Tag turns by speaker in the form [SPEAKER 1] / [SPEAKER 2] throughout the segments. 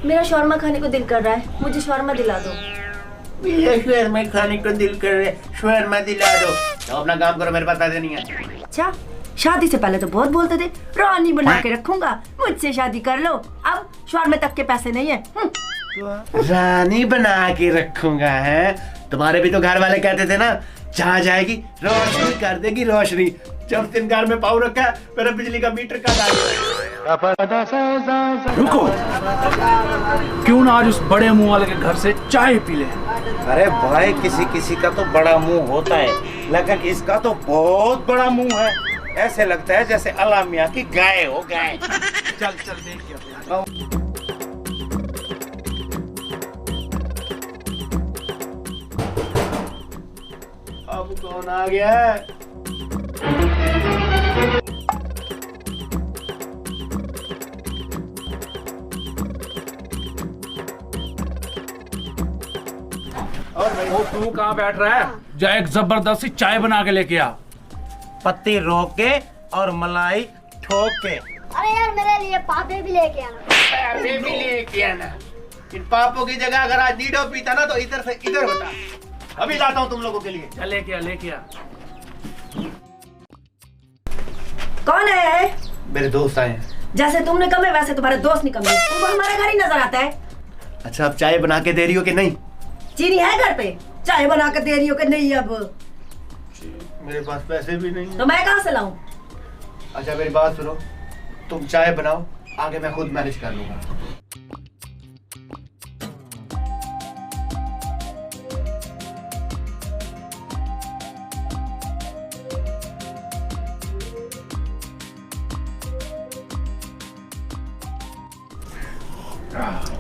[SPEAKER 1] मेरा शौरमा खाने को दिल कर रहा है, मुझे शौरमा दिला दो।
[SPEAKER 2] मेरा शौरमा खाने को दिल कर रहा है, शौरमा दिला दो। तो अपना काम करो, मेरे पास पैसे नहीं है।
[SPEAKER 1] अच्छा, शादी से पहले तो बहुत बोलते थे रानी बना के रखूंगा, मुझसे शादी कर लो। अब शौरमा तक के पैसे नहीं है।
[SPEAKER 2] रानी बना के रखूंगा है? तुम्हारे भी तो घर वाले कहते थे ना, जहाँ जाएगी रोशनी कर देगी रोशनी। जब दिन घर में पाँव रखा है, मेरा बिजली का मीटर का
[SPEAKER 3] रुको, क्यों ना आज उस बड़े मुंह वाले के घर से चाय पी ले।
[SPEAKER 4] अरे भाई, किसी किसी का तो बड़ा मुंह होता है, लेकिन इसका तो बहुत बड़ा मुंह है। ऐसे लगता है जैसे अल्लाह मियां की गाय हो गाय।
[SPEAKER 3] चल चल देख क्या।
[SPEAKER 2] अब कौन आ गया है?
[SPEAKER 3] और भाई, वो तू कहाँ बैठ रहा है? जा एक जबरदस्ती चाय बना के लेके आ।
[SPEAKER 4] पत्ती रोक के और मलाई ठोक के।
[SPEAKER 5] अरे यार, मेरे लिए पापे भी लेके आना।
[SPEAKER 2] पैसे भी लेके आना। इन पापों की जगह अगर आज नीडो पीता ना, तो इधर से इधर होता। अभी लाता हूँ तुम लोगों के लिए।
[SPEAKER 3] चल लेके आ, लेके आ।
[SPEAKER 1] कौन है?
[SPEAKER 2] मेरे दोस्त आए हैं।
[SPEAKER 1] जैसे तुमने कमे वैसे तुम्हारे दोस्त निकले। तुमको हमारे घर ही नजर आता है।
[SPEAKER 2] अच्छा, अब चाय बना के दे रही हो कि नहीं?
[SPEAKER 1] चीनी है घर पे? चाय बना के दे रही हो कि नहीं? अब
[SPEAKER 2] मेरे पास पैसे भी नहीं है।
[SPEAKER 1] तो मैं कहाँ से लाऊं?
[SPEAKER 2] अच्छा मेरी बात सुनो, तुम चाय बनाओ, आगे मैं खुद मैनेज कर लूंगा।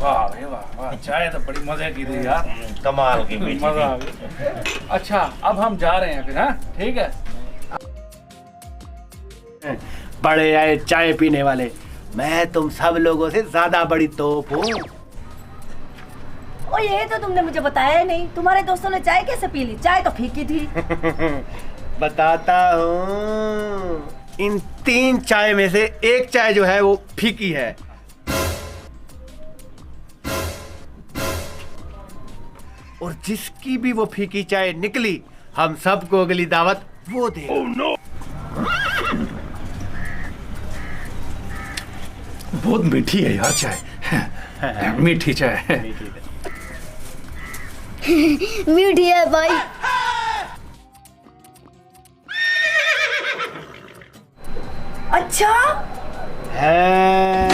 [SPEAKER 3] वाह भाई वाह वाह, चाय तो बड़ी मजे की थी यार,
[SPEAKER 4] कमाल की मीठी
[SPEAKER 3] मजा आ
[SPEAKER 4] थी।
[SPEAKER 3] गया। अच्छा, अब हम जा रहे हैं फिर। हाँ ठीक है।
[SPEAKER 2] बड़े आए चाय पीने वाले, मैं तुम सब लोगों से ज्यादा बड़ी तोप हूँ।
[SPEAKER 1] ओ, ये तो तुमने मुझे बताया ही नहीं। तुम्हारे दोस्तों ने चाय कैसे पी ली? चाय तो फीकी थी।
[SPEAKER 2] बताता हूँ। इन 3 चाय में से एक चाय जो है वो फीकी है, और जिसकी भी वो फीकी चाय निकली, हम सबको अगली दावत वो दे।
[SPEAKER 3] बहुत मीठी है यार चाय। मीठी चाय।
[SPEAKER 5] मीठी है भाई।
[SPEAKER 1] अच्छा,
[SPEAKER 2] है।